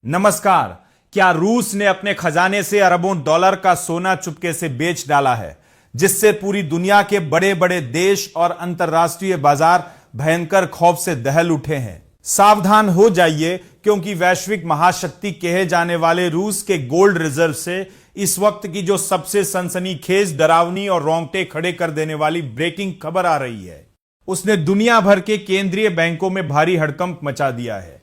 नमस्कार। क्या रूस ने अपने खजाने से अरबों डॉलर का सोना चुपके से बेच डाला है, जिससे पूरी दुनिया के बड़े बड़े देश और अंतरराष्ट्रीय बाजार भयंकर खौफ से दहल उठे हैं। सावधान हो जाइए, क्योंकि वैश्विक महाशक्ति कहे जाने वाले रूस के गोल्ड रिजर्व से इस वक्त की जो सबसे सनसनीखेज, डरावनी और रोंगटे खड़े कर देने वाली ब्रेकिंग खबर आ रही है, उसने दुनिया भर के केंद्रीय बैंकों में भारी हड़कंप मचा दिया है।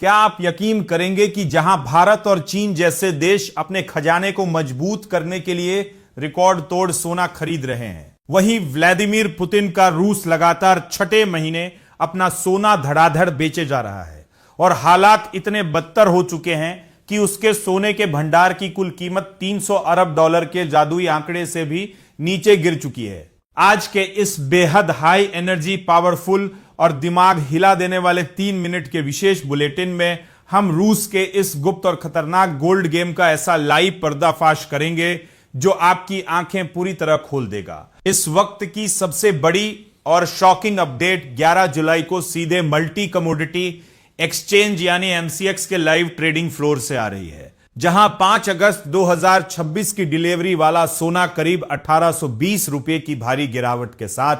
क्या आप यकीन करेंगे कि जहां भारत और चीन जैसे देश अपने खजाने को मजबूत करने के लिए रिकॉर्ड तोड़ सोना खरीद रहे हैं, वहीं व्लादिमीर पुतिन का रूस लगातार छठे महीने अपना सोना धड़ाधड़ बेचे जा रहा है और हालात इतने बदतर हो चुके हैं कि उसके सोने के भंडार की कुल कीमत 300 अरब डॉलर के जादुई आंकड़े से भी नीचे गिर चुकी है। आज के इस बेहद हाई एनर्जी, पावरफुल और दिमाग हिला देने वाले 3 मिनट के विशेष बुलेटिन में हम रूस के इस गुप्त और खतरनाक गोल्ड गेम का ऐसा लाइव पर्दाफाश करेंगे जो आपकी आंखें पूरी तरह खोल देगा। इस वक्त की सबसे बड़ी और शॉकिंग अपडेट 11 जुलाई को सीधे मल्टी कमोडिटी एक्सचेंज यानी एमसीएक्स के लाइव ट्रेडिंग फ्लोर से आ रही है, जहां 5 अगस्त 2026 की डिलीवरी वाला सोना करीब 1820 रुपए की भारी गिरावट के साथ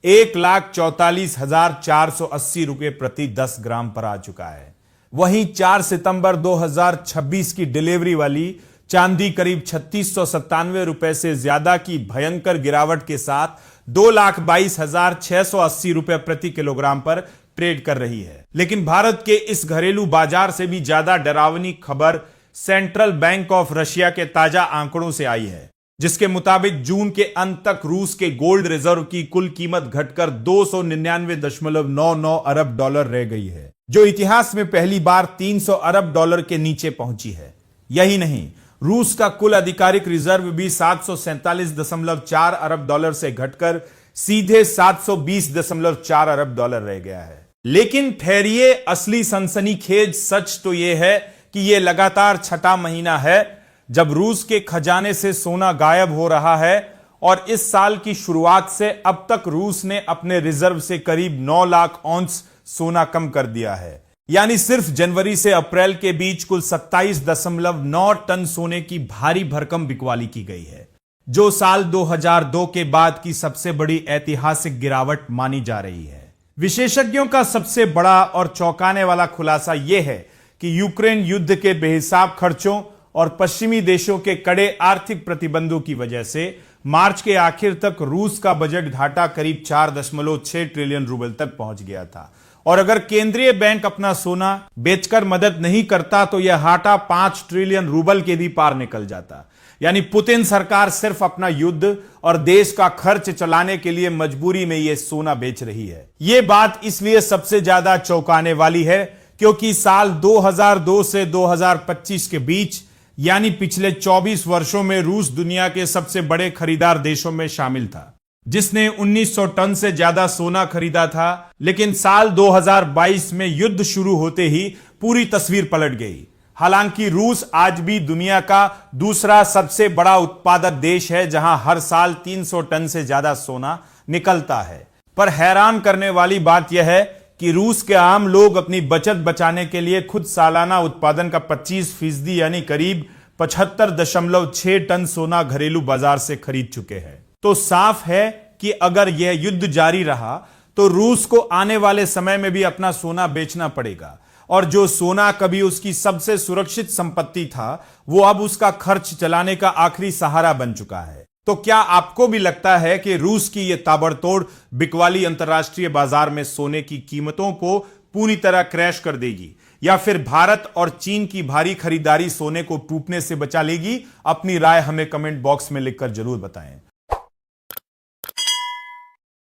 1,44,480 रुपए प्रति 10 ग्राम पर आ चुका है। वहीं 4 सितंबर 2026 की डिलीवरी वाली चांदी करीब 3697 रुपए से ज्यादा की भयंकर गिरावट के साथ 2,22,680 रुपए प्रति किलोग्राम पर ट्रेड कर रही है। लेकिन भारत के इस घरेलू बाजार से भी ज्यादा डरावनी खबर सेंट्रल बैंक ऑफ रशिया के ताजा आंकड़ों से आई है, जिसके मुताबिक जून के अंत तक रूस के गोल्ड रिजर्व की कुल कीमत घटकर 299.99 अरब डॉलर रह गई है, जो इतिहास में पहली बार 300 अरब डॉलर के नीचे पहुंची है। यही नहीं, रूस का कुल आधिकारिक रिजर्व भी 747.4 अरब डॉलर से घटकर सीधे 720.4 अरब डॉलर रह गया है। लेकिन ठहरिए, असली सनसनीखेज सच तो यह है कि यह लगातार छठा महीना है जब रूस के खजाने से सोना गायब हो रहा है और इस साल की शुरुआत से अब तक रूस ने अपने रिजर्व से करीब 9 लाख औंस सोना कम कर दिया है। यानी सिर्फ जनवरी से अप्रैल के बीच कुल 27.9 टन सोने की भारी भरकम बिकवाली की गई है, जो साल 2002 के बाद की सबसे बड़ी ऐतिहासिक गिरावट मानी जा रही है। विशेषज्ञों का सबसे बड़ा और चौंकाने वाला खुलासा यह है कि यूक्रेन युद्ध के बेहिसाब खर्चों और पश्चिमी देशों के कड़े आर्थिक प्रतिबंधों की वजह से मार्च के आखिर तक रूस का बजट घाटा करीब 4.6 ट्रिलियन रूबल तक पहुंच गया था। और अगर केंद्रीय बैंक अपना सोना बेचकर मदद नहीं करता तो यह घाटा 5 ट्रिलियन रूबल के भी पार निकल जाता। यानी पुतिन सरकार सिर्फ अपना युद्ध और देश का खर्च चलाने के लिए मजबूरी में यह सोना बेच रही है। यह बात इसलिए सबसे ज्यादा चौंकाने वाली है क्योंकि साल 2002 से 2025 के बीच यानी पिछले 24 वर्षों में रूस दुनिया के सबसे बड़े खरीदार देशों में शामिल था, जिसने 1900 टन से ज्यादा सोना खरीदा था। लेकिन साल 2022 में युद्ध शुरू होते ही पूरी तस्वीर पलट गई। हालांकि रूस आज भी दुनिया का दूसरा सबसे बड़ा उत्पादक देश है, जहां हर साल 300 टन से ज्यादा सोना निकलता है। पर हैरान करने वाली बात यह है कि रूस के आम लोग अपनी बचत बचाने के लिए खुद सालाना उत्पादन का 25% यानी करीब 75.6 टन सोना घरेलू बाजार से खरीद चुके हैं। तो साफ है कि अगर यह युद्ध जारी रहा तो रूस को आने वाले समय में भी अपना सोना बेचना पड़ेगा, और जो सोना कभी उसकी सबसे सुरक्षित संपत्ति था, वो अब उसका खर्च चलाने का आखिरी सहारा बन चुका है। तो क्या आपको भी लगता है कि रूस की यह ताबड़तोड़ बिकवाली अंतर्राष्ट्रीय बाजार में सोने की कीमतों को पूरी तरह क्रैश कर देगी, या फिर भारत और चीन की भारी खरीदारी सोने को टूटने से बचा लेगी? अपनी राय हमें कमेंट बॉक्स में लिखकर जरूर बताएं।